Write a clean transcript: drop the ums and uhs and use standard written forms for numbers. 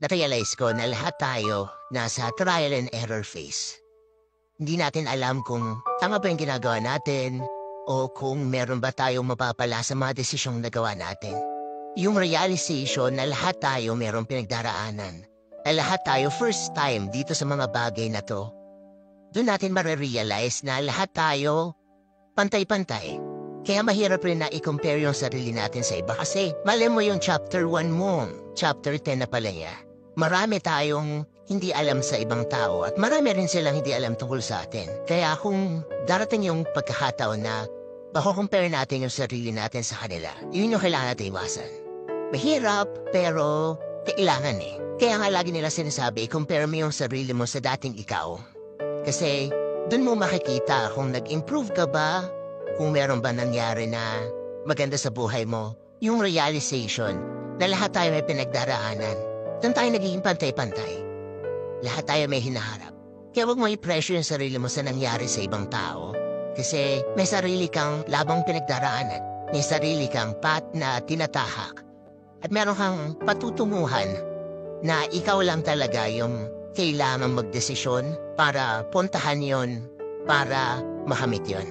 na-realize ko na lahat tayo nasa trial and error phase. Hindi natin alam kung tama ba yung ginagawa natin o kung meron ba tayong mapapala sa mga desisyong nagawa natin. Yung realization na lahat tayo merong pinagdaraanan, na lahat tayo first time dito sa mga bagay na to, doon natin marirealize na lahat tayo pantay-pantay. Kaya mahirap rin na i-compare yung sarili natin sa iba kasi mali mo yung chapter 1 mo, chapter 10 na pala niya. Marami tayong hindi alam sa ibang tao at marami rin silang hindi alam tungkol sa atin. Kaya kung darating yung pagkakataon na bako-compare natin yung sarili natin sa kanila, yun yung kailangan natin iwasan. Mahirap, pero kailangan eh. Kaya nga lagi nila sinasabi, compare mo yung sarili mo sa dating ikaw. Kasi dun mo makikita kung nag-improve ka ba, kung meron ba nangyari na maganda sa buhay mo, yung realization na lahat tayo may pinagdaraanan. Doon tayo nagiging pantay-pantay. Lahat tayo may hinaharap. Kaya huwag mo i-pressure yung sarili mo sa nangyari sa ibang tao. Kasi may sarili kang labang pinagdaraanan. May sarili kang path na tinatahak. At meron kang patutunguhan na ikaw lang talaga yung kailangan magdesisyon para puntahan yon, para makamit yon.